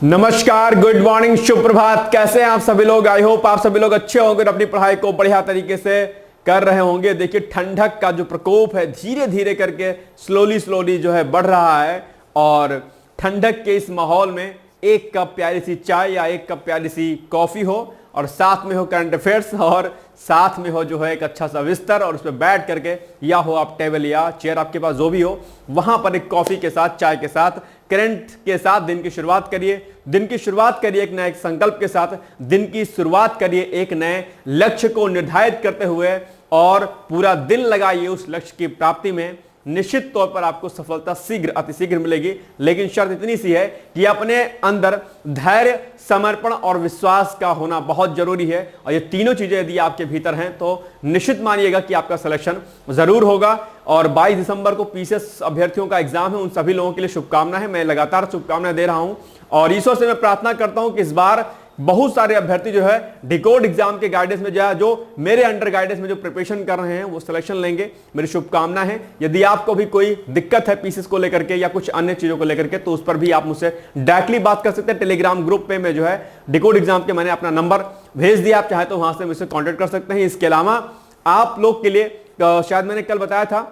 नमस्कार, good morning, शुभ प्रभात। कैसे हैं आप सभी लोग? आई होप आप सभी लोग अच्छे होंगे और अपनी पढ़ाई को बढ़िया तरीके से कर रहे होंगे। देखिए, ठंडक का जो प्रकोप है धीरे धीरे करके स्लोली जो है बढ़ रहा है और ठंडक के इस माहौल में एक कप प्यारी सी चाय या एक कप प्यारी सी कॉफी हो और साथ में हो करंट अफेयर्स और साथ में हो जो है एक अच्छा सा बिस्तर और उस पर बैठ करके, या हो आप टेबल या चेयर आपके पास जो भी हो, वहां पर एक कॉफी के साथ, चाय के साथ, करंट के साथ दिन की शुरुआत करिए। दिन की शुरुआत करिए एक नए संकल्प के साथ। दिन की शुरुआत करिए एक नए लक्ष्य को निर्धारित करते हुए और पूरा दिन लगाइए उस लक्ष्य की प्राप्ति में। निश्चित तौर पर आपको सफलता शीघ्र, अतिशीघ्र मिलेगी, लेकिन शर्त इतनी सी है कि अपने अंदर धैर्य, समर्पण और विश्वास का होना बहुत जरूरी है। और ये तीनों चीजें यदि आपके भीतर हैं तो निश्चित मानिएगा कि आपका सिलेक्शन जरूर होगा। और 22 दिसंबर को पीसीएस अभ्यर्थियों का एग्जाम है, उन सभी लोगों के लिए शुभकामनाएं। मैं लगातार शुभकामनाएं दे रहा हूं और ईश्वर से मैं प्रार्थना करता हूं कि इस बार बहुत सारे अभ्यर्थी जो है डिकोड एग्जाम के गाइडेंस में जो मेरे अंडर गाइडेंस में जो प्रिपरेशन कर रहे हैं वो सिलेक्शन लेंगे। मेरी शुभकामना है। यदि आपको भी कोई दिक्कत है पीसीएस को लेकर के या कुछ अन्य चीजों को लेकर के, तो उस पर भी आप मुझसे डायरेक्टली बात कर सकते हैं। टेलीग्राम ग्रुप पे मैं जो है डिकोड एग्जाम के मैंने अपना नंबर भेज दिया, आप चाहे तो वहां से मुझसे कॉन्टेक्ट कर सकते हैं। इसके अलावा आप लोग के लिए शायद मैंने कल बताया था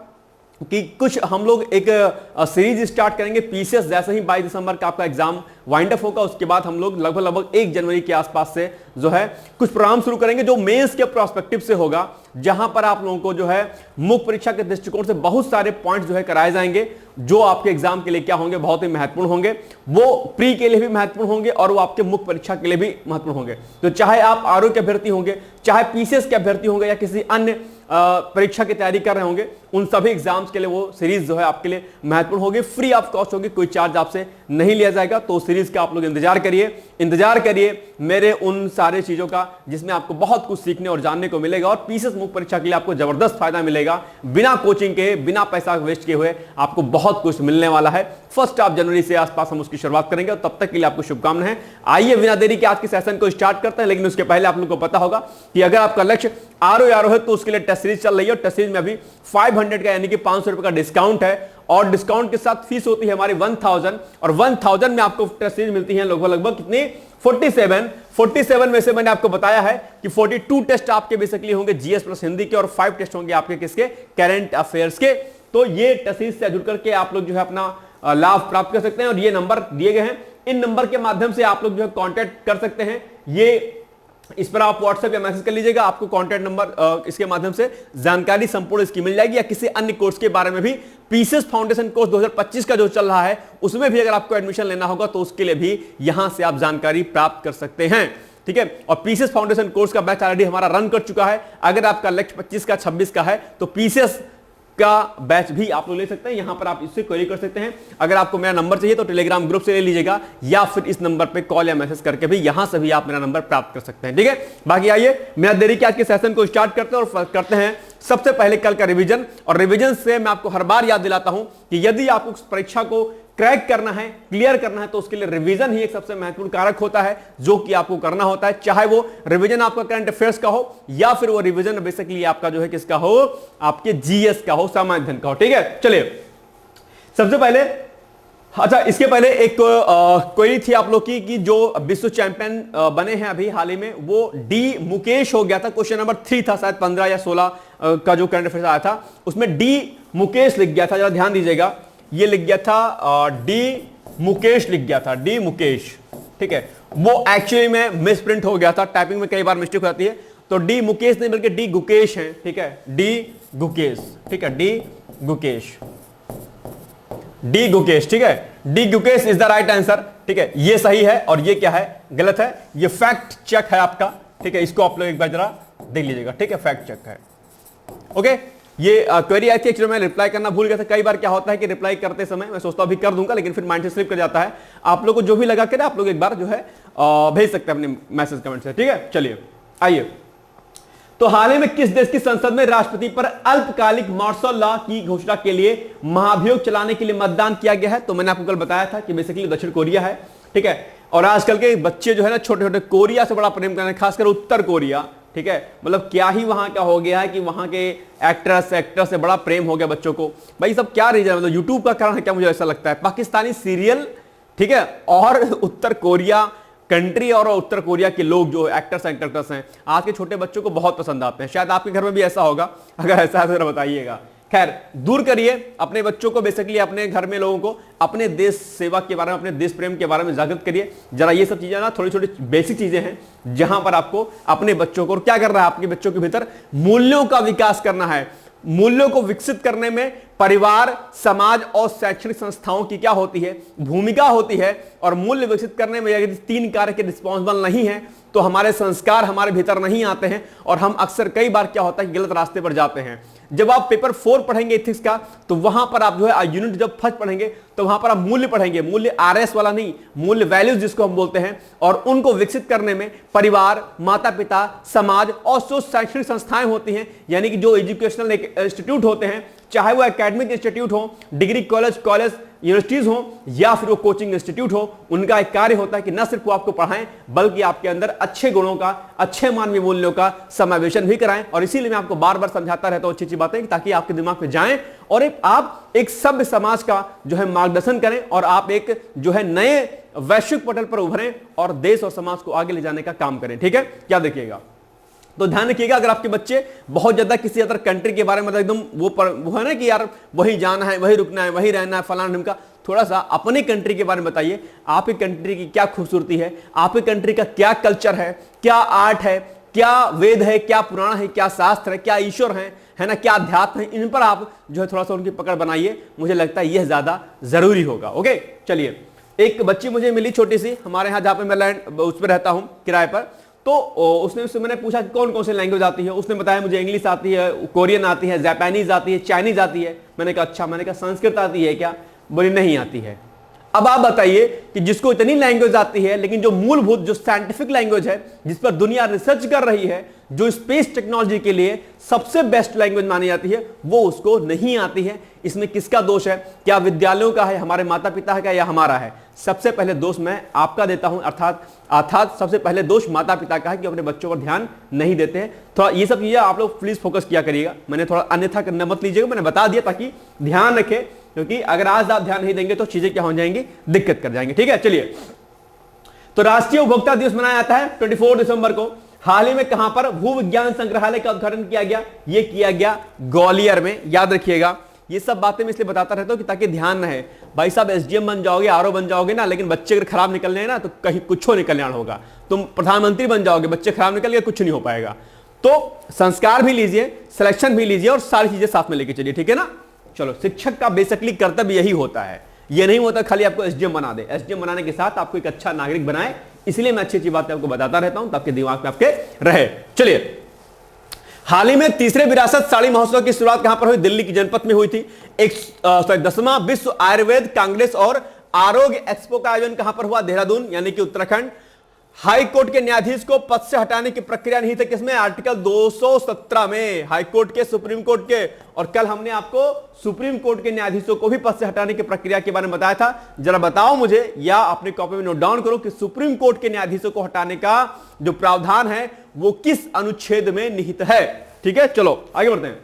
कि कुछ हम लोग एक सीरीज स्टार्ट करेंगे पीसीएस। जैसे ही 22 दिसंबर का आपका एग्जाम वाइंड अप होगा उसके बाद हम लोग लगभग 1 जनवरी के आसपास से जो है कुछ प्रोग्राम शुरू करेंगे जो मेंस के प्रोस्पेक्टिव से होगा, जहां पर आप लोगों को जो है मुख्य परीक्षा के दृष्टिकोण से बहुत सारे पॉइंट्स जो है कराए जाएंगे जो आपके एग्जाम के लिए क्या होंगे, बहुत ही महत्वपूर्ण होंगे। वो प्री के लिए भी महत्वपूर्ण होंगे और वो आपके मुख्य परीक्षा के लिए भी महत्वपूर्ण होंगे। तो चाहे आप आरओ के अभ्यर्थी होंगे, चाहे पीसीएस के अभ्यर्थी होंगे या किसी अन्य परीक्षा की तैयारी कर रहे होंगे, उन सभी एग्जाम्स के लिए वो सीरीज जो है आपके लिए महत्वपूर्ण होगी। फ्री ऑफ कॉस्ट होगी, कोई चार्ज आपसे नहीं लिया जाएगा। तो सीरीज का आप लोग इंतजार करिए मेरे उन सारे चीजों का जिसमें आपको बहुत कुछ सीखने और जानने को मिलेगा और पीसीएस मुख्य परीक्षा के लिए आपको जबरदस्त फायदा मिलेगा। बिना कोचिंग के, बिना पैसा वेस्ट किए हुए आपको बहुत कुछ मिलने वाला है। 1 जनवरी से आसपास हम उसकी शुरुआत करेंगे और तब तक के लिए आपको शुभकामनाएं हैं। आइए बिना देरी के आज के सेशन को स्टार्ट करते हैं, लेकिन उसके पहले आप लोग को पता होगा कि अगर आपका लक्ष्य आरओ है तो उसके लिए टेस्ट सीरीज चल रही है। टेस्ट सीरीज में अभी 500 का यानी कि 500 रुपए का डिस्काउंट है और डिस्काउंट के साथ फीस होती है हमारी 1000 और 1000 में आपको टेस्ट सीरीज मिलती है लगभग कितनी, 47 में से मैंने आपको बताया है कि 42 टेस्ट आपके बेसिकली होंगे जीएस प्लस हिंदी के और 5 टेस्ट होंगे आपके किसके, करंट अफेयर्स के। तो ये टेस्ट सीरीज से जुड़ करके आप लोग जो है अपना लाभ प्राप्त कर सकते हैं और ये नंबर दिए गए हैं, इन नंबर के माध्यम से आप लोग जो है कांटेक्ट कर सकते हैं। ये इस पर आप व्हाट्सएप या मैसेज कर लीजिएगा, आपको कांटेक्ट नंबर इसके माध्यम से जानकारी संपूर्ण इसकी मिल जाएगी। या किसी अन्य कोर्स के बारे में भी, पीसीएस फाउंडेशन कोर्स 2025 का जो चल रहा है उसमें भी अगर आपको एडमिशन लेना होगा तो उसके लिए भी यहां से आप जानकारी प्राप्त कर सकते हैं। ठीक है, और पीसीएस फाउंडेशन कोर्स का बैच ऑलरेडी हमारा रन कर चुका है। अगर आपका लक्ष्य 25 का 26 का है तो पीसीएस का बैच भी आप लोग ले सकते हैं। यहां पर आप इससे क्वेरी कर सकते हैं। अगर आपको मेरा नंबर चाहिए तो टेलीग्राम ग्रुप से ले लीजिएगा या फिर इस नंबर पे कॉल या मैसेज करके भी यहां से भी आप मेरा नंबर प्राप्त कर सकते हैं। ठीक है, बाकी आइए बिना देरी के आज के सेशन को स्टार्ट करते हैं और करते हैं सबसे पहले कल का रिवीजन। और रिवीजन से मैं आपको हर बार याद दिलाता हूं कि यदि आपको परीक्षा को क्रैक करना है, क्लियर करना है, तो उसके लिए रिवीजन ही एक सबसे महत्वपूर्ण कारक होता है जो कि आपको करना होता है। चाहे वो रिवीजन आपका करंट अफेयर्स का हो या फिर वो रिवीजन बेसिकली आपका जो है किसका हो, आपके जीएस का हो, सामान्य अध्ययन का हो। ठीक है, चलिए सबसे पहले, अच्छा इसके पहले एक क्वेरी थी आप लोग की कि जो विश्व चैंपियन बने हैं अभी हाल ही में वो डी मुकेश हो गया था। क्वेश्चन नंबर 3 था, शायद 15 या 16 का जो करंट अफेयर्स आया था उसमें डी मुकेश लिख गया था। जरा ध्यान दीजिएगा, ये लिख गया था डी मुकेश लिख गया था, डी मुकेश। ठीक है, वो एक्चुअली में मिस प्रिंट हो गया था, टाइपिंग में कई बार मिस्टेक हो जाती है। तो डी मुकेश नहीं बल्कि डी गुकेश है। ठीक है, डी गुकेश। ठीक है, डी गुकेश, डी गुकेश। ठीक है, D Gukesh is the right answer. ठीक है, ये सही है और ये क्या है, गलत है। ये फैक्ट चेक है आपका। ठीक है, इसको आप लोग एक बार जरा देख लीजिएगा। ठीक है, फैक्ट चेक है। ओके, ये क्वेरी आई थी, एक्चुअली मैं रिप्लाई करना भूल गया था। कई बार क्या होता है कि रिप्लाई करते समय मैं सोचता हूं अभी कर दूंगा, लेकिन फिर माइंड से स्लिप कर जाता है। आप लोग को जो भी लगा करे आप लोग एक बार जो है भेज सकते हैं अपने मैसेज कमेंट से। ठीक है, चलिए आइए। तो हाल ही में किस देश की संसद में राष्ट्रपति पर अल्पकालिक मार्शल लॉ की घोषणा के लिए महाभियोग चलाने के लिए मतदान किया गया है? तो मैंने आपको कल बताया था कि बेसिकली दक्षिण कोरिया है। ठीक है, और आजकल के बच्चे जो है ना छोटे छोटे कोरिया से बड़ा प्रेम कर रहे हैं, खासकर उत्तर कोरिया। ठीक है, मतलब क्या ही वहां क्या हो गया है कि वहां के एक्टर से बड़ा प्रेम हो गया बच्चों को। भाई सब क्या रीजन है, मतलब यूट्यूब का कारण है क्या, मुझे ऐसा लगता है। पाकिस्तानी सीरियल ठीक है। और उत्तर कोरिया कंट्री और उत्तर कोरिया के लोग जो एक्टर्स एक्टर्स हैं आज के छोटे बच्चों को बहुत पसंद आते हैं। शायद आपके घर में भी ऐसा होगा, अगर ऐसा है तो जरा बताइएगा। खैर, दूर करिए अपने बच्चों को, बेसिकली अपने घर में लोगों को अपने देश सेवा के बारे में, अपने देश प्रेम के बारे में जागृत करिए जरा। ये सब चीजें ना थोड़ी छोटी बेसिक चीजें हैं जहां पर आपको अपने बच्चों को, क्या करना है, आपके बच्चों के भीतर मूल्यों का विकास करना है। मूल्यों को विकसित करने में परिवार, समाज और शैक्षणिक संस्थाओं की क्या होती है, भूमिका होती है। और मूल्य विकसित करने में यदि 3 कार्य के रिस्पॉन्सिबल नहीं है तो हमारे संस्कार हमारे भीतर नहीं आते हैं और हम अक्सर कई बार क्या होता है गलत रास्ते पर जाते हैं। जब आप पेपर 4 पढ़ेंगे एथिक्स का, तो वहां पर आप जो है यूनिट जब फर्स्ट पढ़ेंगे तो वहां पर आप मूल्य पढ़ेंगे, मूल्य आरएस वाला नहीं, मूल्य वैल्यूज जिसको हम बोलते हैं। और उनको विकसित करने में परिवार, माता पिता, समाज और जो शैक्षणिक संस्थाएं होती हैं, यानी कि जो एजुकेशनल इंस्टीट्यूट होते हैं, चाहे वो एकेडमिक इंस्टीट्यूट हो, डिग्री कॉलेज यूनिवर्सिटीज हो या फिर वो कोचिंग इंस्टीट्यूट हो, उनका एक कार्य होता है कि न सिर्फ वो आपको पढ़ाएं बल्कि आपके अंदर अच्छे गुणों का, अच्छे मानवीय मूल्यों का समावेशन भी कराएं। और इसीलिए मैं आपको बार बार समझाता रहता हूं अच्छी अच्छी बातें, ताकि आपके दिमाग में जाएं और आप एक सभ्य समाज का जो है मार्गदर्शन करें और आप एक जो है नए वैश्विक पटल पर उभरें और देश और समाज को आगे ले जाने का काम करें। ठीक है, क्या देखिएगा, तो ध्यान रखिएगा, अगर आपके बच्चे बहुत ज्यादा किसी अदर कंट्री के बारे में मतलब एकदम वो है ना कि यार वही जाना है, वही रुकना है, वही रहना है, फलाना ढिमका, थोड़ा सा अपनी कंट्री के बारे में बताइए। आपकी कंट्री की क्या खूबसूरती है, आपकी कंट्री का क्या कल्चर है, क्या आर्ट है, क्या वेद है, क्या पुराण है, क्या शास्त्र है, क्या ईश्वर है ना, क्या अध्यात्म है, इन पर आप जो है थोड़ा सा उनकी पकड़ बनाइए। मुझे लगता है यह ज्यादा जरूरी होगा। ओके, चलिए, एक बच्ची मुझे मिली छोटी सी, हमारे यहाँ जहाँ पे मैं लैंड उस पर रहता हूँ किराए पर, तो उससे मैंने पूछा कि कौन कौन सी लैंग्वेज आती है। उसने बताया मुझे इंग्लिश आती है, कोरियन आती है, जापानीज आती है, चाइनीज आती है। मैंने कहा अच्छा, मैंने कहा संस्कृत आती है क्या? बोली नहीं आती है। अब आप बताइए कि जिसको इतनी लैंग्वेज आती है लेकिन जो मूलभूत जो साइंटिफिक लैंग्वेज है जिस पर दुनिया रिसर्च कर रही है, जो स्पेस टेक्नोलॉजी के लिए सबसे बेस्ट लैंग्वेज मानी जाती है, वो उसको नहीं आती है। इसमें किसका दोष है? क्या विद्यालयों का है, हमारे माता पिता का, या हमारा है? सबसे पहले दोष मैं आपका देता हूं, अर्थात सबसे पहले दोष माता पिता का है कि अपने बच्चों पर ध्यान नहीं देते हैं। थोड़ा ये सब चीजें आप लोग प्लीज फोकस किया करिएगा। मैंने थोड़ा अन्यथा करना मत लीजिएगा, मैंने बता दिया ताकि ध्यान रखें, क्योंकि अगर आज आप ध्यान नहीं देंगे तो चीजें क्या हो जाएंगी, दिक्कत कर जाएंगे। ठीक है, चलिए, तो राष्ट्रीय उपभोक्ता दिवस मनाया जाता है 24 दिसंबर को। हाल ही में कहां पर भूविज्ञान संग्रहालय का उद्घाटन किया गया? ये किया गया ग्वालियर में। याद रखिएगा, ये सब बातें मैं इसलिए बताता रहता हूं कि ताकि ध्यान रहे। भाई साहब एसडीएम बन जाओगे, आरओ बन जाओगे ना, लेकिन बच्चे अगर खराब निकलने हैं ना तो कहीं कुछ नहीं कल्याण होगा। तुम प्रधानमंत्री बन जाओगे, बच्चे खराब निकल गए, कुछ नहीं हो पाएगा। तो संस्कार भी लीजिए, सिलेक्शन भी लीजिए और सारी चीजें साथ में लेके चलिए। ठीक है ना? चलो, शिक्षक का बेसिकली कर्तव्य यही होता है। ये नहीं होता खाली आपको एसडीएम बना दे, एसडीएम बनाने के साथ आपको एक अच्छा नागरिक बनाए। इसलिए मैं अच्छी अच्छी बातें आपको बताता रहता हूं ताकि दिमाग में आपके रहे। चलिए, हाल ही में तीसरे विरासत साड़ी महोत्सव की शुरुआत कहां पर हुई? दिल्ली की जनपद में हुई थी। 10वां विश्व आयुर्वेद कांग्रेस और आरोग्य एक्सपो का आयोजन कहां पर हुआ? देहरादून, यानी कि उत्तराखंड। हाई कोर्ट के न्यायाधीश को पद से हटाने की प्रक्रिया नहीं थी किसमें? आर्टिकल 217 में, हाई कोर्ट के, सुप्रीम कोर्ट के। और कल हमने आपको सुप्रीम कोर्ट के न्यायाधीशों को भी पद से हटाने की प्रक्रिया के बारे में बताया था। जरा बताओ मुझे, या अपने कॉपी में नोट डाउन करो कि सुप्रीम कोर्ट के न्यायाधीशों को हटाने का जो प्रावधान है वो किस अनुच्छेद में निहित है। ठीक है, चलो आगे बढ़ते हैं।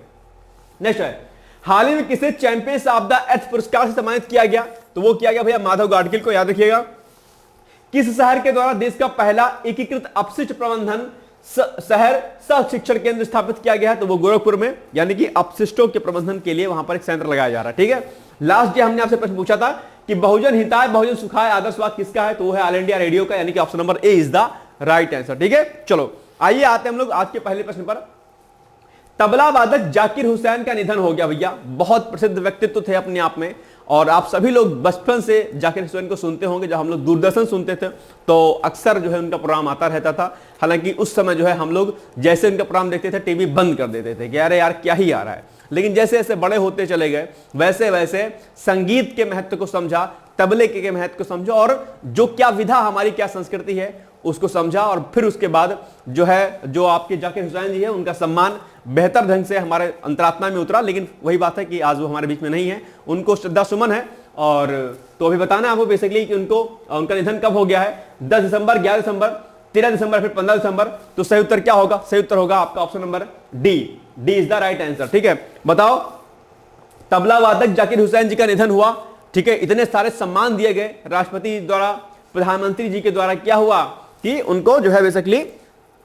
नेक्स्ट है, हाल ही में किसे चैंपियंस ऑफ द अर्थ पुरस्कार से सम्मानित किया गया? तो वो किया गया भैया माधव गाडगिल को। याद रखिएगा, किस शहर के द्वारा देश का पहला एकीकृत अपशिष्ट प्रबंधन शहर सह शिक्षण केंद्र स्थापित किया गया है? तो वो गोरखपुर में, यानी कि अपशिष्टों के प्रबंधन के लिए वहां पर एक सेंटर लगाया जा रहा है। ठीक है, लास्ट डे हमने आपसे प्रश्न पूछा था कि बहुजन हिताय बहुजन सुखाय आदर्शवाद किसका है? तो वो है ऑल इंडिया रेडियो का, यानी कि option number A is the right answer. ठीक है, चलो आइए आते हैं हम लोग आज के पहले प्रश्न पर। तबला वादक जाकिर हुसैन का निधन हो गया भैया। बहुत प्रसिद्ध व्यक्तित्व थे अपने आप में, और आप सभी लोग बचपन से जाकिर हुसैन को सुनते होंगे। जब हम लोग दूरदर्शन सुनते थे तो अक्सर जो है उनका प्रोग्राम आता रहता था। हालांकि उस समय जो है हम लोग जैसे उनका प्रोग्राम देखते थे टीवी बंद कर देते थे कि अरे यार क्या ही आ रहा है। लेकिन जैसे जैसे बड़े होते चले गए वैसे वैसे संगीत के महत्व को समझा, तबले के महत्व को समझा, और जो क्या विधा हमारी क्या संस्कृति है उसको समझा। और फिर उसके बाद जो है जो आपके जाकिर हुसैन जी है उनका सम्मान बेहतर ढंग से हमारे अंतरात्मा में उतरा। लेकिन वही बात है कि आज वो हमारे बीच में नहीं है, उनको श्रद्धा सुमन है। और तो अभी बताना आपको बेसिकली कि उनका निधन कब हो गया है? 10 दिसंबर, 11 दिसंबर, 13 दिसंबर, फिर 15 दिसंबर। तो सही उत्तर क्या होगा? सही उत्तर होगा आपका option number D. D is the right answer. ठीक है, बताओ, तबला वादक जाकिर हुसैन जी का निधन हुआ ठीक है, इतने सारे सम्मान दिए गए राष्ट्रपति द्वारा, प्रधानमंत्री जी के द्वारा, क्या हुआ कि उनको जो है बेसिकली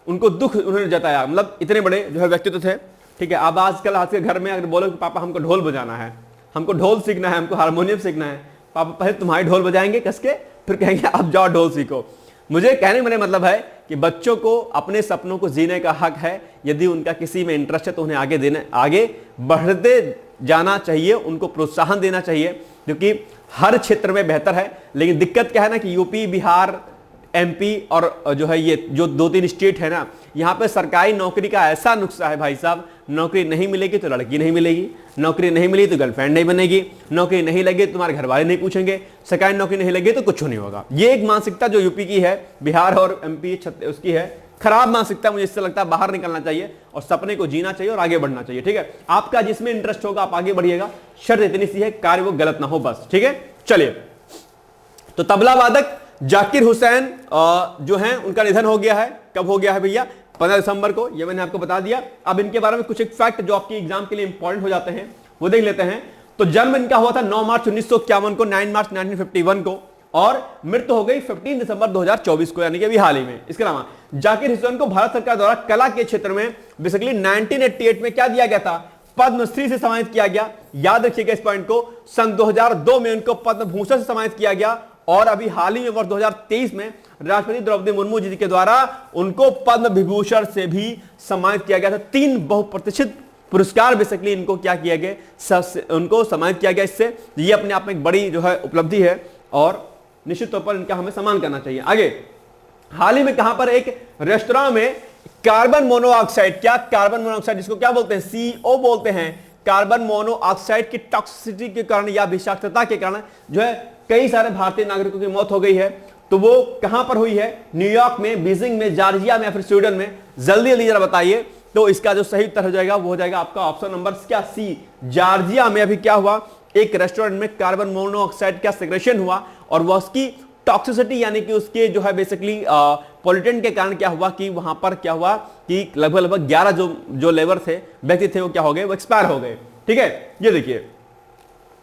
उनको दुख उन्होंने जताया, मतलब इतने बड़े जो है व्यक्तित्व थे। ठीक है, अब आजकल आज के घर में अगर बोलो कि पापा हमको ढोल बजाना है, हमको ढोल सीखना है, हमको हारमोनियम सीखना है, पापा पहले तुम्हारी ढोल बजाएंगे कस के, फिर कहेंगे अब जाओ ढोल सीखो। मुझे कहने मेरा मतलब है कि बच्चों को अपने सपनों को जीने का हक है, यदि उनका किसी में इंटरेस्ट है तो उन्हें आगे बढ़ते जाना चाहिए, उनको प्रोत्साहन देना चाहिए, क्योंकि हर क्षेत्र में बेहतर है। लेकिन दिक्कत क्या है ना कि यूपी, बिहार, एमपी और जो है ये जो 2-3 स्टेट है ना, यहाँ पे सरकारी नौकरी का ऐसा नुस्खा है भाई साहब, नौकरी नहीं मिलेगी तो लड़की नहीं मिलेगी, नौकरी नहीं मिली तो गर्लफ्रेंड नहीं बनेगी, नौकरी नहीं लगी तो तुम्हारे घर वाले नहीं पूछेंगे, सरकारी नौकरी नहीं लगी तो कुछ नहीं होगा। ये एक मानसिकता जो यूपी की है, बिहार और एमपी उसकी है, खराब मानसिकता। मुझे इससे लगता है बाहर निकलना चाहिए और सपने को जीना चाहिए और आगे बढ़ना चाहिए। ठीक है, आपका जिसमें इंटरेस्ट होगा आप आगे बढ़िएगा, शर्त इतनी सी है कार्य वो गलत ना हो बस। ठीक है, चलिए, तो तबला वादक जाकिर हुसैन जो हैं उनका निधन हो गया है। कब हो गया है भैया? 15 दिसंबर को, ये मैंने आपको बता दिया। अब इनके बारे में कुछ एक फैक्ट जो आपके एग्जाम के लिए इंपॉर्टेंट हो जाते हैं वो देख लेते हैं। तो जन्म इनका हुआ था 9 मार्च 1951 को, 9 मार्च 1951 को, और मृत्यु हो गई 15 दिसंबर 2024 को, यानी कि अभी हाल ही में। इसके अलावा जाकिर हुसैन को भारत सरकार द्वारा कला के क्षेत्र में बेसिकली 1988 में क्या दिया गया था? पद्मश्री से सम्मानित किया गया। याद रखिएगा इस पॉइंट को। सन 2002 में उनको पद्म भूषण से सम्मानित किया गया, और अभी हाल ही में वर्ष 2023 में राष्ट्रपति द्रौपदी मुर्मू जी के द्वारा उनको पद्म विभूषण से भी सम्मानित किया गया था। 3 बहुप्रतिष्ठित पुरस्कार बेसिकली इनको क्या किया गया, उनको सम्मानित किया गया। इससे ये अपने आप में एक बड़ी जो है उपलब्धि है और निश्चित तौर पर इनका हमें सम्मान करना चाहिए। आगे, हाल ही में कहां पर एक रेस्तरां में कार्बन मोनोऑक्साइड, क्या कार्बन मोनोऑक्साइड जिसको क्या बोलते हैं, CO बोलते हैं, कार्बन मोनोऑक्साइड की टॉक्सिसिटी के कारण या विषाक्तता के कारण जो है कई सारे भारतीय नागरिकों की मौत हो गई है। तो वो कहां पर हुई है? न्यूयॉर्क में, बीजिंग में, जॉर्जिया में या फिर स्वीडन में? जल्दी जल्दी जरा बताइए। तो इसका जो सही उत्तर हो जाएगा वो हो जाएगा आपका ऑप्शन नंबर क्या, सी, जॉर्जिया में। अभी क्या हुआ, एक रेस्टोरेंट में कार्बन मोनोऑक्साइड का सेक्रेशन हुआ और वह उसकी टॉक्सिसिटी यानी कि उसके जो है बेसिकली पॉल्यूटेंट के कारण क्या हुआ कि वहां पर क्या हुआ कि लगभग 11 जो लेबर थे, व्यक्ति थे, वो क्या हो गए, वो एक्सपायर हो गए। ठीक है, ये देखिए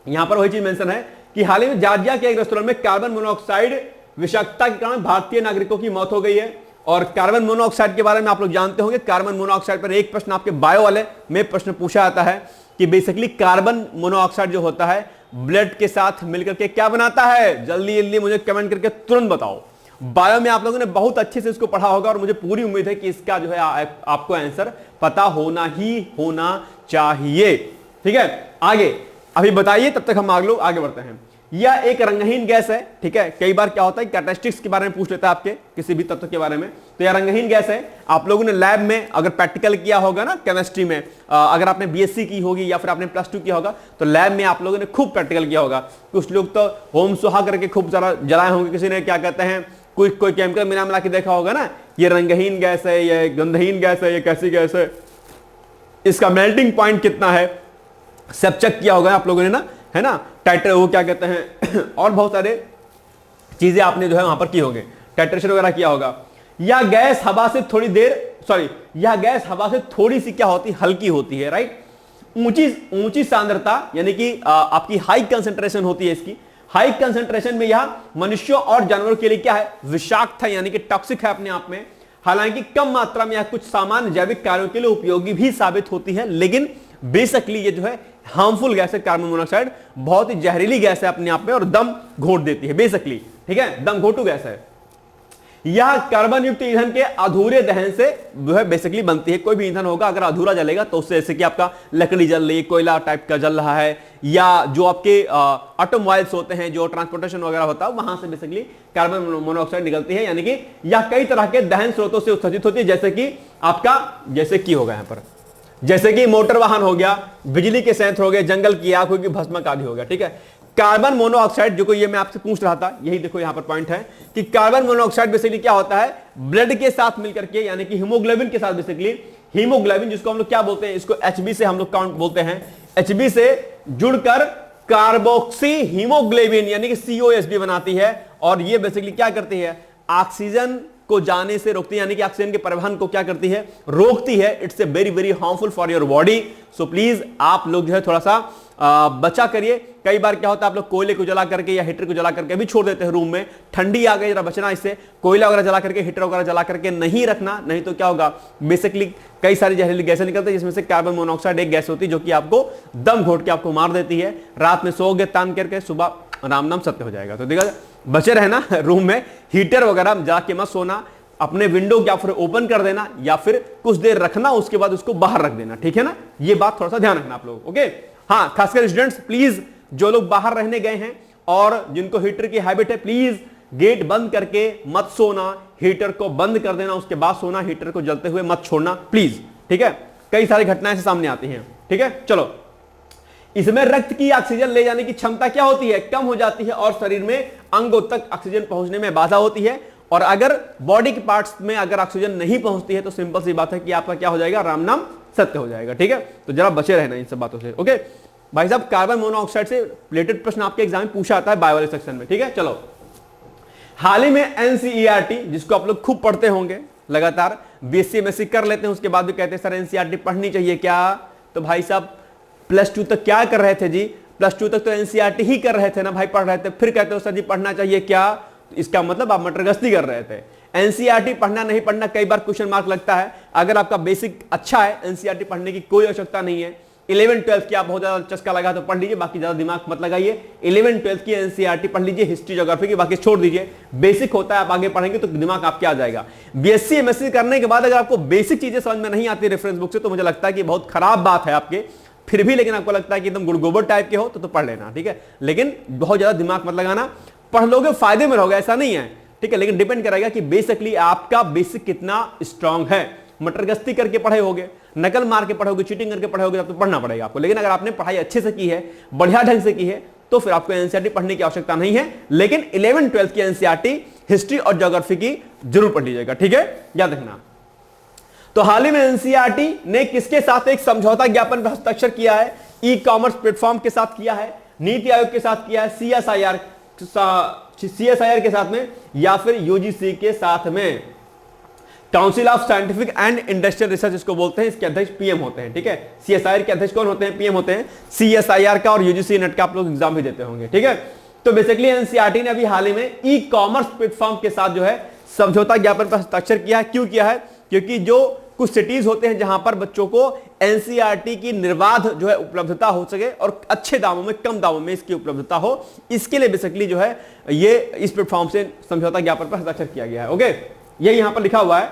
यहां पर वही चीज मेंशन है कि हाल ही में जॉर्जिया के एक रेस्टोरेंट में कार्बन मोनोऑक्साइड विषाक्तता के कारण भारतीय नागरिकों की मौत हो गई है। और कार्बन मोनोऑक्साइड के बारे में आप लोग जानते होंगे। कार्बन मोनोऑक्साइड पर एक प्रश्न आपके बायो वाले में प्रश्न पूछा जाता है कि बेसिकली कार्बन मोनोऑक्साइड जो होता है ब्लड के साथ मिलकर के क्या बनाता है? जल्दी जल्दी मुझे कमेंट करके तुरंत बताओ। बायो में आप लोगों ने बहुत अच्छे से इसको पढ़ा होगा और मुझे पूरी उम्मीद है कि इसका जो है आपको आंसर पता होना चाहिए। ठीक है, आगे अभी बताइए, तब तक हम आगे बढ़ते हैं। यह एक रंगहीन गैस है। ठीक है, कई बार क्या होता है कैरेक्टरिस्टिक्स के बारे में पूछ लेता है आपके किसी भी तत्व के बारे में। तो यह रंगहीन गैस है। आप लोगों ने लैब में अगर प्रैक्टिकल किया होगा ना केमिस्ट्री में, अगर आपने बीएससी की होगी या फिर आपने +2 किया होगा तो लैब में आप लोगों ने खूब प्रैक्टिकल किया होगा। कुछ लोग तो होम सुहा करके खूब सारा जलाए होंगे। किसी ने क्या कहते हैं कोई केमिकल मिला के देखा होगा ना, ये रंगहीन गैस है, ये गंधहीन गैस है, ये कैसी गैस है, इसका मेल्टिंग पॉइंट कितना है, सब चेक किया होगा आप लोगों ने ना, है ना। टाइटर वो क्या कहते हैं और बहुत सारे चीजें आपने जो है वहां पर की होंगे, टाइट्रेशन वगैरह किया होगा। यह गैस हवा से यह गैस हवा से थोड़ी सी क्या होती है, हल्की होती है, राइट। ऊंची सांद्रता यानी कि आपकी हाई कंसेंट्रेशन होती है इसकी। हाई कंसेंट्रेशन में यह मनुष्यों और जानवरों के लिए क्या है, विषाक्त है यानी कि टॉक्सिक है अपने आप में। हालांकि कम मात्रा में यह कुछ सामान्य जैविक कार्यों के लिए उपयोगी भी साबित होती है, लेकिन बेसिकली ये जो है हार्मफुल गैस है। कार्बन मोनोऑक्साइड बहुत ही जहरीली गैस है अपने आप में और दम घोट देती है बेसिकली। ठीक है, दम घोटू गैस है। यह कार्बन युक्त ईंधन के अधूरे दहन से जो है बेसिकली बनती है। कोई भी ईंधन होगा अगर अधूरा जलेगा तो उससे जैसे कि आपका लकड़ी जल रही है, कोयला टाइप का जल रहा है, या जो आपके ऑटोमोबाइल्स होते हैं, जो ट्रांसपोर्टेशन वगैरह होता है, वहां से बेसिकली कार्बन मोनोऑक्साइड निकलती है। यानी कि यह कई तरह के दहन स्रोतों से उत्सर्जित होती है, जैसे कि आपका होगा यहाँ पर, जैसे कि मोटर वाहन हो गया, बिजली के संयंत्र हो गए, जंगल की आग होगी, भस्मक आदि हो गया। ठीक है, कार्बन मोनोऑक्साइड जो को ये मैं आपसे पूछ रहा था, यही देखो यहां पर पॉइंट है कि कार्बन मोनोऑक्साइड बेसिकली क्या होता है, ब्लड के साथ मिलकर के यानी कि हीमोग्लोबिन के साथ बेसिकली, हीमोग्लोबिन जिसको हम लोग क्या बोलते हैं, इसको HB से हम लोग काउंट बोलते हैं, HB से जुड़कर कार्बोक्सी हीमोग्लोबिन यानी कि COSB बनाती है। और ये बेसिकली क्या करती है, ऑक्सीजन को जाने से रोकती है, यानी कि ऑक्सीजन के परिवहन को क्या करती है, रोकती है। It's a very very harmful for your body. So please आप लोग जो है थोड़ा सा बचा करिए। कई बार क्या होता है, आप लोग कोयले को जला करके या हीटर को जला करके भी छोड़ देते हैं रूम में, ठंडी आ गई, जरा बचना इससे। कोयला वगैरह जला करके, हीटर वगैरह जला करके नहीं रखना, नहीं तो क्या होगा, बेसिकली कई सारी जहरीली गैसें निकलती है, जिसमें से कार्बन मोनोऑक्साइड एक गैस होती है जो कि आपको दम घोट के आपको मार देती है। रात में सोओगे तान करके, सुबह राम नाम सत्य हो जाएगा। तो देखा, बचे रहना रूम में, हीटर वगैरह जाके मत सोना, अपने विंडो या फिर ओपन कर देना या फिर कुछ देर रखना, उसके बाद उसको बाहर रख देना, ठीक है ना। ये बात थोड़ा सा ध्यान रखना आप लोग, ओके। हाँ, खासकर स्टूडेंट्स, प्लीज जो लोग बाहर रहने गए हैं और जिनको हीटर की हैबिट है, प्लीज गेट बंद करके मत सोना, हीटर को बंद कर देना, उसके बाद सोना, हीटर को जलते हुए मत छोड़ना प्लीज, ठीक है। कई सारी घटनाएं से सामने आती हैं, ठीक है। चलो, इसमें रक्त की ऑक्सीजन ले जाने की क्षमता क्या होती है, कम हो जाती है और शरीर में अंगों तक ऑक्सीजन पहुंचने में बाधा होती है। और अगर बॉडी के पार्ट्स में अगर ऑक्सीजन नहीं पहुंचती है तो सिंपल सी बात है कि आपका क्या हो जाएगा, राम नाम सत्य हो जाएगा, ठीक है। तो जरा बचे रहना इन सब बातों से, ओके। भाई साहब, कार्बन मोनोऑक्साइड से रिलेटेड प्रश्न आपके एग्जाम में पूछा आता है बायो वाले सेक्शन में, ठीक है। चलो, हाल ही में एनसीईआरटी, जिसको आप लोग खूब पढ़ते होंगे लगातार, बीएससी एमएससी कर लेते हैं, उसके बाद भी कहते हैं सर एनसीईआरटी पढ़नी चाहिए क्या। तो भाई साहब, +2 तक क्या कर रहे थे जी, +2 तक तो एनसीईआरटी ही कर रहे थे ना भाई, पढ़ रहे थे, फिर कहते हो सर जी पढ़ना चाहिए क्या। तो इसका मतलब आप मटरगश्ती कर रहे थे। एनसीईआरटी पढ़ना नहीं पढ़ना कई बार क्वेश्चन मार्क लगता है। अगर आपका बेसिक अच्छा है, एनसीईआरटी पढ़ने की कोई आवश्यकता नहीं है। 11th-12th की आप बहुत ज्यादा चस्का लगा तो पढ़ लीजिए, बाकी ज्यादा दिमाग मत लगाइए। 11th-12th की एनसीईआरटी पढ़ लीजिए, हिस्ट्री ज्योग्राफी की बाकी छोड़ दीजिए। बेसिक होता है, आप आगे पढ़ेंगे तो दिमाग आपके आ जाएगा। बीएससी एमएससी करने के बाद अगर आपको बेसिक चीजें समझ में नहीं आती रेफरेंस बुक से, तो मुझे लगता है कि बहुत खराब बात है आपके। फिर भी लेकिन आपको लगता है कि एकदम गुड़गोबर टाइप के हो तो पढ़ लेना, ठीक है। लेकिन बहुत ज्यादा दिमाग मत लगाना, पढ़ लोगे फायदे में रहोगे, ऐसा नहीं है, ठीक है। लेकिन डिपेंड करेगा कि बेसिकली आपका बेसिक कितना स्ट्रांग है। मटरगश्ती करके पढ़े होगे, नकल मार के पढ़ोगे, चीटिंग करके पढ़े होगे, तब तो पढ़ना पड़ेगा आपको। लेकिन अगर आपने पढ़ाई अच्छे से की है, बढ़िया ढंग से की है, तो फिर आपको एनसीईआरटी पढ़ने की आवश्यकता नहीं है। लेकिन 11th-12th की एनसीईआरटी हिस्ट्री और ज्योग्राफी की जरूर पढ़ लीजिएगा, ठीक है, याद रखना। तो हाल ही में एनसीईआरटी ने किसके साथ एक समझौता ज्ञापन पर हस्ताक्षर किया है, ई कॉमर्स प्लेटफॉर्म के साथ किया है, नीति आयोग के साथ किया है, सीएसआईआर के साथ में, या फिर यूजीसी के साथ में। Council of scientific and industrial research इसको बोलते हैं, इसके अध्यक्ष पीएम होते हैं, ठीक है। सीएसआईआर के अध्यक्ष कौन होते हैं, पीएम होते हैं। सीएसआईआर का और यूजीसी नेट का आप लोग एग्जाम भी देते होंगे, ठीक है। तो बेसिकली एनसीईआरटी ने अभी हाल ही में ई कॉमर्स प्लेटफॉर्म के साथ जो है समझौता ज्ञापन पर हस्ताक्षर किया है। क्यों किया है, क्योंकि जो कुछ सिटीज होते हैं जहां पर बच्चों को एनसीईआरटी की निर्बाध जो है उपलब्धता हो सके और अच्छे दामों में, कम दामों में इसकी उपलब्धता हो, इसके लिए बेसिकली जो है ये इस प्लेटफॉर्म से समझौता ज्ञापन पर हस्ताक्षर किया गया है, ओके। ये यहां पर लिखा हुआ है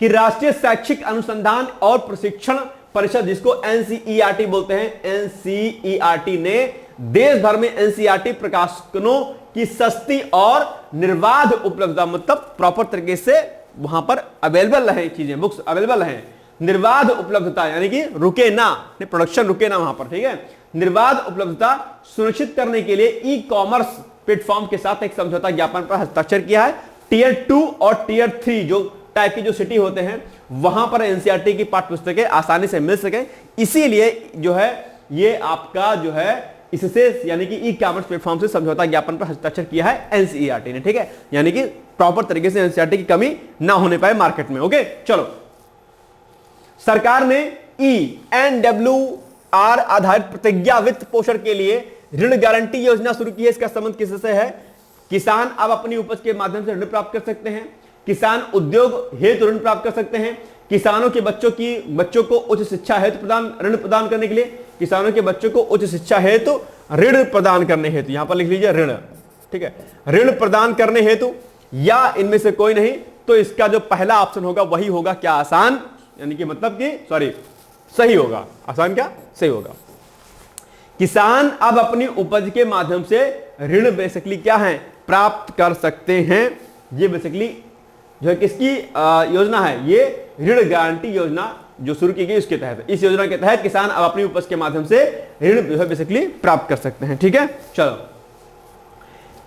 कि राष्ट्रीय शैक्षिक अनुसंधान और प्रशिक्षण परिषद, जिसको एनसीईआरटी बोलते हैं, एनसीईआरटी ने देश भर में एनसीईआरटी प्रकाशनों की सस्ती और निर्बाध उपलब्धता, मतलब प्रॉपर तरीके से वहां पर अवेलेबल है चीजें, बुक्स अवेलेबल हैं, निर्बाध उपलब्धता, यानी कि रुके ना, प्रोडक्शन रुके ना वहां पर, ठीक है। निर्बाध उपलब्धता सुनिश्चित करने के लिए ई कॉमर्स प्लेटफॉर्म के साथ एक समझौता ज्ञापन पर हस्ताक्षर किया है। टियर 2 और टियर 3 जो टाइप की जो सिटी होते हैं, वहां पर एनसीईआरटी की पाठ्य पुस्तकें आसानी से मिल सके, इसीलिए जो है ये आपका जो है इससे, यानी कि ई कॉमर्स प्लेटफॉर्म से समझौता ज्ञापन पर हस्ताक्षर किया है एनसीईआरटी ने, ठीक है। यानी कि प्रॉपर तरीके से एनसीईआरटी की कमी ना होने पाए मार्केट में, ओके। चलो, सरकार ने ENWR आधारित प्रतिज्ञा वित्त पोषण के लिए ऋण गारंटी योजना शुरू की है। इसका संबंध किससे है, किसान अब अपनी उपज के माध्यम से ऋण प्राप्त कर सकते हैं, किसान उद्योग हेतु ऋण प्राप्त कर सकते हैं, किसानों के बच्चों को उच्च शिक्षा हेतु ऋण प्रदान करने के लिए, किसानों के बच्चों को उच्च शिक्षा हेतु ऋण प्रदान करने हेतु, यहां पर लिख लीजिए ऋण, ठीक है, ऋण प्रदान करने हेतु, या इनमें से कोई नहीं, तो इसका जो पहला ऑप्शन होगा वही होगा क्या, आसान, यानी कि मतलब कि सॉरी सही होगा। आसान क्या, सही होगा। किसान अब अपनी उपज के माध्यम से ऋण बेसिकली क्या है, प्राप्त कर सकते हैं। ये बेसिकली जो है किसकी योजना है, ये ऋण गारंटी योजना जो शुरू की गई उसके तहत, इस योजना के तहत किसान अब अपनी उपज के माध्यम से ऋण जो है बेसिकली प्राप्त कर सकते हैं, ठीक है। चलो,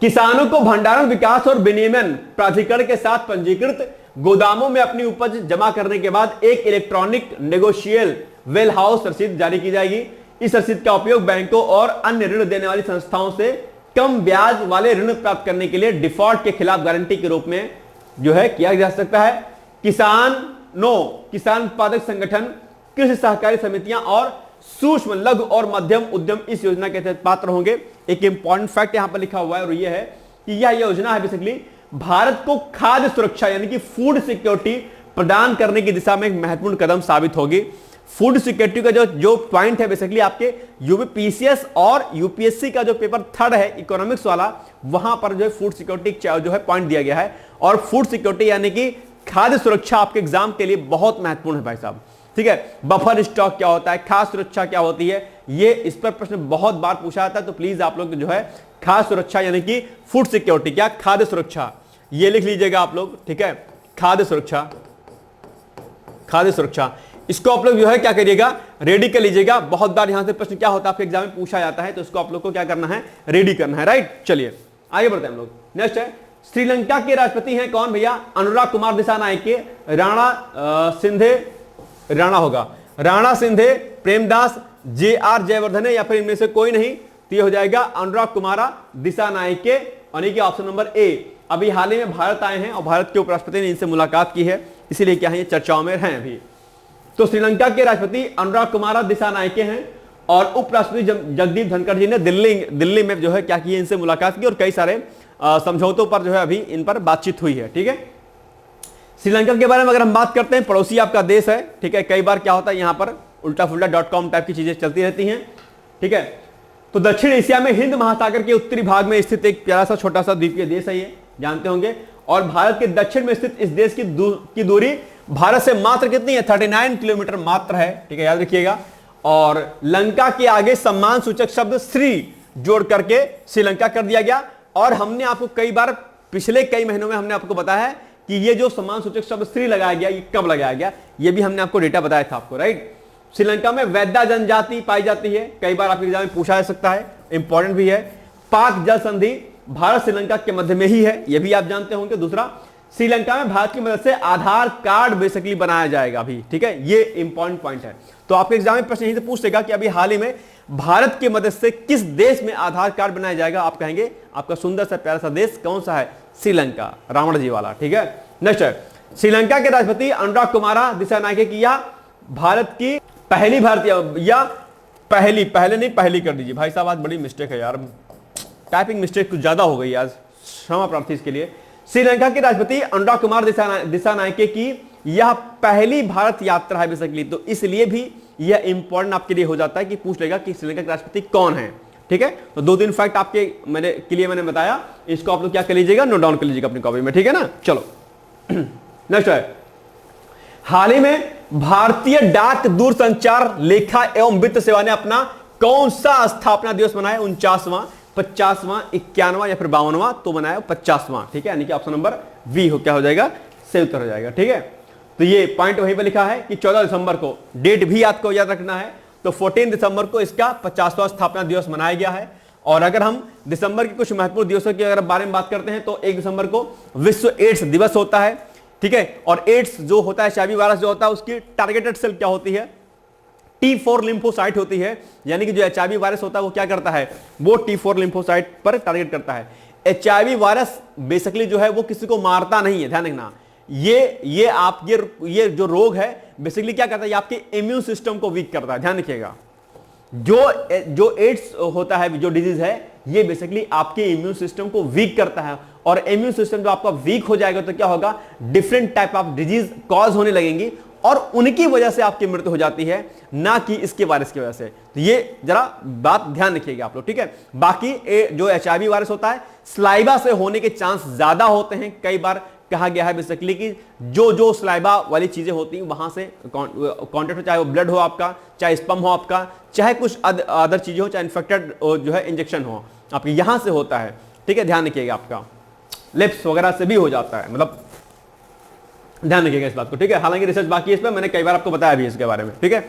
किसानों को भंडारण विकास और विनियमन प्राधिकरण के साथ पंजीकृत गोदामों में अपनी उपज जमा करने के बाद एक इलेक्ट्रॉनिक नेगोशिएबल वेल हाउस रसीद जारी की जाएगी। इस रसीद का उपयोग बैंकों और अन्य ऋण देने वाली संस्थाओं से कम ब्याज वाले ऋण प्राप्त करने के लिए डिफॉल्ट के खिलाफ गारंटी के रूप में जो है किया जा सकता है। किसान उत्पादक संगठन, कृषि सहकारी समितियां और सूक्ष्म लघु और मध्यम उद्यम इस योजना के तहत पात्र होंगे। एक इंपॉर्टेंट फैक्ट यहां पर लिखा हुआ है और यह है कि यह योजना है बेसिकली भारत को खाद्य सुरक्षा यानी कि फूड सिक्योरिटी प्रदान करने की दिशा में एक महत्वपूर्ण कदम साबित होगी। फूड सिक्योरिटी का जो पॉइंट है बेसिकली आपके यूपीपीसीएस और यूपीएससी का जो पेपर 3 है इकोनॉमिक्स वाला, वहां पर जो है फूड सिक्योरिटी जो है पॉइंट दिया गया है। और फूड सिक्योरिटी यानी कि खाद्य सुरक्षा आपके एग्जाम के लिए बहुत महत्वपूर्ण है भाई साहब, ठीक है। बफर स्टॉक क्या होता है, खाद्य सुरक्षा क्या होती है, ये इस पर प्रश्न बहुत बार पूछा जाता है। तो प्लीज आप लोग जो है खाद्य सुरक्षा यानी कि फूड सिक्योरिटी क्या, खाद्य सुरक्षा, ये लिख लीजिएगा आप लोग, ठीक है। खाद्य सुरक्षा, खाद्य सुरक्षा, इसको आप लोग जो है क्या करिएगा, रेडी कर लीजिएगा। बहुत बार यहां से प्रश्न क्या होता है आपके एग्जाम में पूछा जाता है, तो इसको आप लोग को क्या करना है, रेडी करना है, राइट। चलिए आगे बढ़ते हैं हम लोग। नेक्स्ट है श्रीलंका के राष्ट्रपति हैं कौन भैया, अनुराग कुमार दिसानायके, राणा होगा, राणा सिंधे, प्रेमदास, जे.आर. जयवर्धने या फिर इनमें से कोई नहीं, तो ये हो जाएगा अनुराग कुमार दिसानायके, यानी कि ऑप्शन नंबर ए। अभी हाल ही में भारत आए हैं और भारत के उपराष्ट्रपति ने इनसे मुलाकात की है, इसीलिए क्या है ये चर्चाओं में हैं अभी। तो श्रीलंका के राष्ट्रपति अनुराग कुमार दिसानायके हैं और उपराष्ट्रपति जगदीप धनखड़ जी ने दिल्ली में जो है क्या किया, इनसे मुलाकात की और कई सारे समझौतों पर जो है अभी इन पर बातचीत हुई है, ठीक है। श्रीलंका के बारे में अगर हम बात करते हैं, पड़ोसी आपका देश है, ठीक है। कई बार क्या होता है यहां पर उल्टा फुल्टा .com टाइप की चीजें चलती रहती हैं, ठीक है। तो दक्षिण एशिया में हिंद महासागर के उत्तरी भाग में स्थित एक प्यारा सा छोटा सा द्वीपीय देश है, ये जानते होंगे। और भारत के दक्षिण में स्थित इस देश की दूरी भारत से मात्र कितनी है, 39 किलोमीटर मात्र है, ठीक है, याद रखिएगा। और लंका के आगे सम्मान सूचक शब्द श्री जोड़ करके श्रीलंका कर दिया गया। और हमने आपको कई बार पिछले कई महीनों में हमने आपको बताया है कि ये जो सम्मान सूचक शब्द श्री लगाया गया, ये कब लगाया गया, ये भी हमने आपको डेटा बताया था आपको, राइट। श्रीलंका में वैद्या जनजाति पाई जाती है, कई बार आपके एग्जाम में पूछा जा सकता है, इंपॉर्टेंट भी है। पाक जल संधि भारत श्रीलंका के मध्य में ही है, यह भी आप जानते होंगे। दूसरा, श्रीलंका में भारत की मदद से आधार कार्ड बेसिकली बनाया जाएगा अभी, ठीक है, ये इंपॉर्टेंट पॉइंट है। तो आपके एग्जाम में प्रश्न यहीं से पूछ लेगा कि अभी हाल ही में भारत की मदद से किस देश में आधार कार्ड बनाया जाएगा, आप कहेंगे आपका सुंदर सा प्यारा सा देश कौन सा है, श्रीलंका, रावण जी वाला, ठीक है। नेक्स्ट है श्रीलंका के राष्ट्रपति अनुराग कुमार दिसानायके की यह भारत की पहली भारतीय या पहले नहीं पहली कर दीजिए भाई साहब, आज बड़ी मिस्टेक है यार, टाइपिंग मिस्टेक कुछ ज्यादा हो गई आज, क्षमा प्रार्थी इसके लिए। श्रीलंका के राष्ट्रपति अनुराग कुमार दिसानायके की यह पहली भारत यात्रा है बेसिकली, तो इसलिए भी यह इंपॉर्टेंट आपके लिए हो जाता है कि पूछ लेगा कि श्रीलंका के राष्ट्रपति कौन है, ठीक है। तो 2-3 फैक्ट आपके मैंने बताया, इसको आप लोग क्या कर लीजिएगा, नोट डाउन कर लीजिएगा अपनी कॉपी में, ठीक है ना। चलो नेक्स्ट है हाल ही में भारतीय डाक दूरसंचार लेखा एवं वित्त सेवा ने अपना कौन सा स्थापना दिवस मनाया, 49वां, 50वां, 51वां या फिर 52वां, तो बनाया 50वां, ठीक है, यानी कि ऑप्शन नंबर बी हो क्या हो जाएगा, सही उत्तर हो जाएगा, ठीक है। तो ये पॉइंट वहीं पर लिखा है कि 14 दिसंबर को, डेट भी आपको याद रखना है, तो 14 दिसंबर को इसका 50वां स्थापना दिवस मनाया गया है। और अगर हम दिसंबर के कुछ महत्वपूर्ण दिवसों के अगर बारे में बात करते हैं तो 1 दिसंबर को विश्व एड्स दिवस होता है, ठीक है। और एड्स जो होता है, एचआईवी वायरस जो होता है, उसकी टारगेटेड सेल क्या होती है, T4 लिम्फोसाइट होती है, यानी कि जो एचआईवी वायरस होता है वो क्या करता है, वो T4 लिम्फोसाइट पर टारगेट करता है। एचआईवी वायरस बेसिकली जो है वो किसी को मारता नहीं है, ध्यान रखना। ये जो रोग है बेसिकली क्या करता है, ये आपके इम्यून सिस्टम को वीक करता है, ध्यान रखिएगा। जो एड्स होता है, जो डिजीज है, ये बेसिकली आपके इम्यून सिस्टम को वीक करता है। और इम्यून सिस्टम जो आपका वीक हो जाएगा तो क्या होगा, different type of disease cause होने लगेंगी और उनकी वजह से आपकी मृत्यु हो जाती है, ना कि इसके वायरस की वजह से। तो ये जरा बात ध्यान रखिएगा आप लोग, ठीक है। बाकी जो एचआईवी वायरस होता है, स्लाइवा से होने के चांस ज्यादा होते हैं। कई बार कहा गया है बेसिकली कि जो स्लाइवा वाली चीजें होती हैं वहां से कॉन्टेक्ट हो, चाहे वो ब्लड हो आपका, चाहे स्पम हो आपका, चाहे कुछ अदर चीजें हो, चाहे इन्फेक्टेड जो है इंजेक्शन हो, आपके यहां से होता है, ठीक है, ध्यान रखिएगा। आपका लिप्स वगैरह से भी हो जाता है, मतलब ध्यान रखिएगा इस बात को, ठीक है। हालांकि रिसर्च बाकी है इस पर, मैंने कई बार आपको बताया भी इसके बारे में, ठीक है।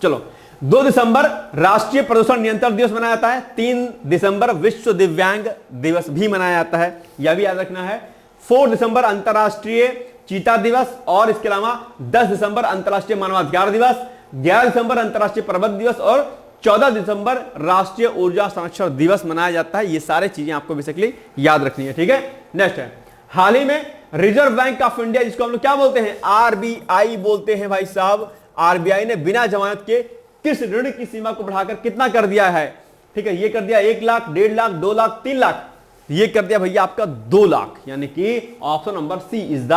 चलो 2 दिसंबर राष्ट्रीय प्रदूषण नियंत्रण दिवस मनाया जाता है। 3 दिसंबर विश्व दिव्यांग दिवस भी मनाया जाता है, यह भी याद रखना है। 4 दिसंबर अंतरराष्ट्रीय चीता दिवस, और इसके अलावा 10 दिसंबर अंतरराष्ट्रीय मानवाधिकार दिवस, 11 दिसंबर अंतरराष्ट्रीय पर्वत दिवस और 14 दिसंबर राष्ट्रीय ऊर्जा संरक्षण दिवस मनाया जाता है। ये सारे चीजें आपको बेसिकली याद रखनी है, ठीक है। नेक्स्ट है हाल ही में रिजर्व बैंक ऑफ इंडिया, जिसको हम लोग क्या बोलते हैं, आरबीआई बोलते हैं भाई साहब, आरबीआई ने बिना जमानत के किस ऋण की सीमा को बढ़ाकर कितना कर दिया है? ठीक है, ये कर दिया 1 लाख, 1.5 लाख, 2 लाख, 3 लाख, ये कर दिया भैया आपका 2 लाख, यानी कि option number C is the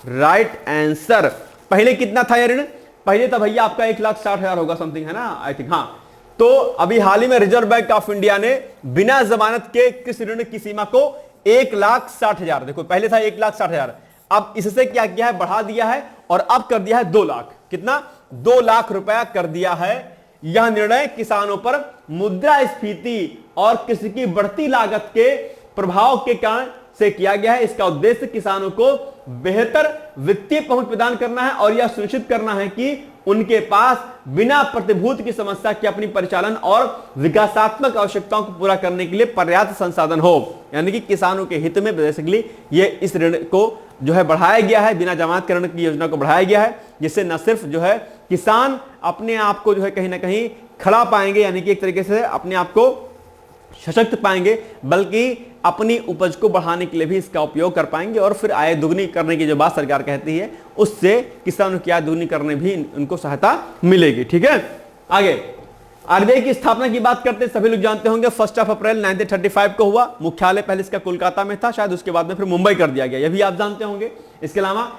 right answer. पहले कितना था ये ऋण? पहले था भैया आपका 1,60,000 होगा समथिंग, है ना, आई थिंक। हाँ, तो अभी हाल ही में रिजर्व बैंक ऑफ इंडिया ने बिना जमानत के किस ऋण की सीमा को 1,60,000, देखो पहले था 1,60,000, अब इससे क्या किया है, बढ़ा दिया है और अब कर दिया है 2 लाख। कितना? 2 लाख रुपया कर दिया है। यह निर्णय किसानों पर मुद्रास्फीति और कृषि की बढ़ती लागत के प्रभाव के कारण से किया गया है। इसका उद्देश्य किसानों को बेहतर वित्तीय पहुंच प्रदान करना है और यह सुनिश्चित करना है कि उनके पास बिना प्रतिभूति की समस्या के अपनी परिचालन और विकासात्मक आवश्यकताओं को पूरा करने के लिए पर्याप्त संसाधन हो। यानी कि किसानों के हित में बेसिकली ये इस ऋण को जो है बढ़ाया गया है, बिना जमानत ऋण की योजना को बढ़ाया गया है, जिससे न सिर्फ जो है किसान अपने आप को जो है कहीं ना कहीं खड़ा पाएंगे, यानी कि एक तरीके से अपने आप को सशक्त पाएंगे, बल्कि अपनी उपज को बढ़ाने के लिए भी इसका उपयोग कर पाएंगे और फिर आय दुगनी करने की जो बात सरकार कहती है, उससे किसानों की आय दुगनी करने भी उनको सहायता मिलेगी। ठीक है, आगे आरबीआई की स्थापना की बात करते हैं, सभी लोग जानते होंगे 1 अप्रैल 1935 को हुआ। मुख्यालय पहले इसका कोलकाता में था, शायद उसके बाद में फिर मुंबई कर दिया गया, यह भी आप जानते होंगे। इसके अलावा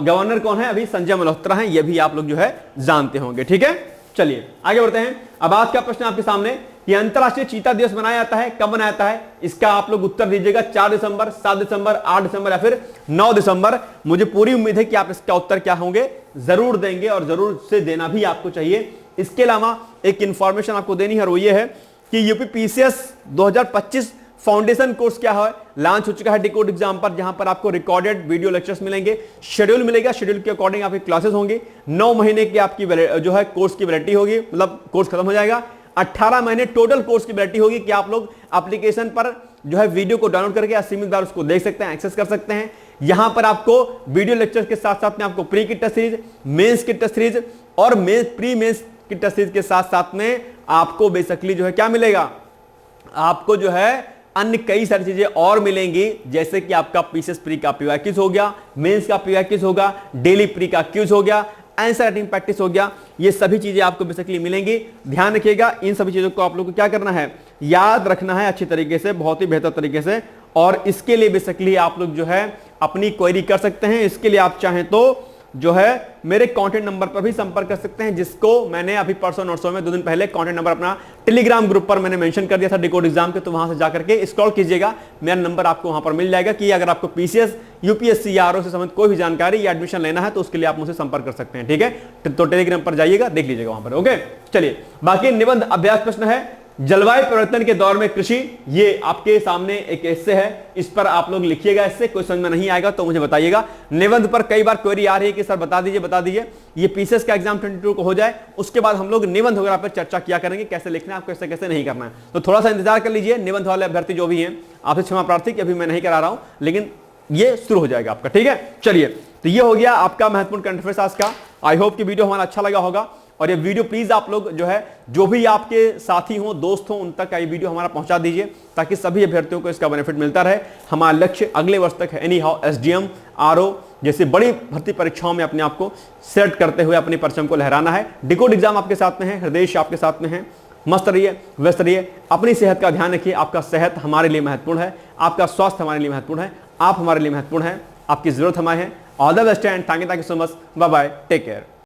गवर्नर कौन है? अभी संजय मल्होत्रा हैं, यह भी आप लोग जो है जानते होंगे। ठीक है, चलिए आगे बढ़ते हैं। अब आज का प्रश्न आपके सामने, ये अंतरराष्ट्रीय चीता दिवस मनाया जाता है, कब मनाया जाता है? इसका आप लोग उत्तर दीजिएगा 4 दिसंबर, 7 दिसंबर, 8 दिसंबर या फिर 9 दिसंबर। मुझे पूरी उम्मीद है कि आप इसका उत्तर क्या होंगे जरूर देंगे और जरूर से देना भी आपको चाहिए। इसके अलावा एक इंफॉर्मेशन आपको देनी है, वो ये है कि यूपी पीसीएस 2025 फाउंडेशन कोर्स क्या है, लॉन्च हो चुका है डिकोड एग्जाम पर, जहां पर आपको रिकॉर्डेड वीडियो लेक्चर्स मिलेंगे, शेड्यूल मिलेगा, शेड्यूल के अकॉर्डिंग आपकी क्लासेस होंगी। 9 महीने की आपकी जो है कोर्स की वैलिडिटी होगी, मतलब कोर्स खत्म हो जाएगा। 18 महीने टोटल कोर्स की वैलिडिटी होगी कि आप लोग एप्लीकेशन पर जो है वीडियो को डाउनलोड करके असीमित बार उसको देख सकते हैं, एक्सेस कर सकते हैं। यहां पर आपको वीडियो लेक्चर्स के साथ साथ में आपको प्री की टेस्ट सीरीज, मेंस की टेस्ट सीरीज और प्री मेंस की टेस्ट सीरीज के साथ साथ में आपको बेसिकली जो है क्या मिलेगा, आपको जो है अन्य कई सारी चीजें और मिलेंगी, जैसे कि आपका पीसीएस प्री का पीवाईक्यूज हो गया, मेंस का पीवाईक्यूज होगा, डेली प्री का क्यूज हो गया, आंसर राइटिंग प्रैक्टिस हो गया। ये सभी चीजें आपको बेसिकली मिलेंगी। ध्यान रखिएगा, इन सभी चीजों को आप लोग को क्या करना है, याद रखना है अच्छी तरीके से, बहुत ही बेहतर तरीके से। और इसके लिए बेसिकली आप लोग जो है अपनी क्वेरी कर सकते हैं। इसके लिए आप चाहें तो जो है मेरे कॉन्टेक्ट नंबर पर भी संपर्क कर सकते हैं, जिसको मैंने अभी परसों नोट्सों में 2 दिन पहले कॉन्टेक्ट नंबर अपना टेलीग्राम ग्रुप पर मैंने मेंशन कर दिया था डिकोड एग्जाम के, तो वहां से जाकर के स्क्रॉल कीजिएगा, मेरा नंबर आपको वहां पर मिल जाएगा कि अगर आपको पीसीएस, यूपीएससी या आरओ से संबंधित कोई भी जानकारी या एडमिशन लेना है तो उसके लिए आप मुझसे संपर्क कर सकते हैं। ठीक है, तो टेलीग्राम पर जाइएगा, देख लीजिएगा वहां पर। ओके, चलिए बाकी निबंध अभ्यास प्रश्न है, जलवायु परिवर्तन के दौर में कृषि, ये आपके सामने एक एस्से है, इस पर आप लोग लिखिएगा। इससे कोई समझ में नहीं आएगा तो मुझे बताइएगा। निबंध पर कई बार क्वेरी आ रही है कि सर बता दीजिए, ये पीसीएस का एग्जाम 22 को हो जाए, उसके बाद हम लोग निबंध वगैरह पर चर्चा किया करेंगे, कैसे लिखना है, आपको कैसे कैसे नहीं करना है। तो थोड़ा सा इंतजार कर लीजिए, निबंध वाले अभ्यर्थी जो भी हैं, आपसे क्षमा प्रार्थी कि अभी मैं नहीं करा रहा हूं, लेकिन ये शुरू हो जाएगा आपका। ठीक है, चलिए, तो ये हो गया आपका महत्वपूर्ण करंट अफेयर्स आज का। आई होप कि वीडियो हमारा अच्छा लगा होगा, और ये वीडियो प्लीज आप लोग जो है, जो भी आपके साथी हो, दोस्त हो, उन तक ये वीडियो हमारा पहुंचा दीजिए, ताकि सभी अभ्यर्थियों को इसका बेनिफिट मिलता रहे। हमारा लक्ष्य अगले वर्ष तक है एनी हाउ एसडीएम, आरओ जैसे बड़ी भर्ती परीक्षाओं में अपने आप को सेट करते हुए अपने परचम को लहराना है। डिकोड एग्जाम आपके साथ में है, हृदय आपके साथ में है। मस्त रहिए, व्यस्त रहिए, अपनी सेहत का ध्यान रखिए। आपका सेहत हमारे लिए महत्वपूर्ण है, आपका स्वास्थ्य हमारे लिए महत्वपूर्ण है, आप हमारे लिए महत्वपूर्ण है, आपकी जरूरत हमारे है। All the best and thank you so much, bye bye, take care.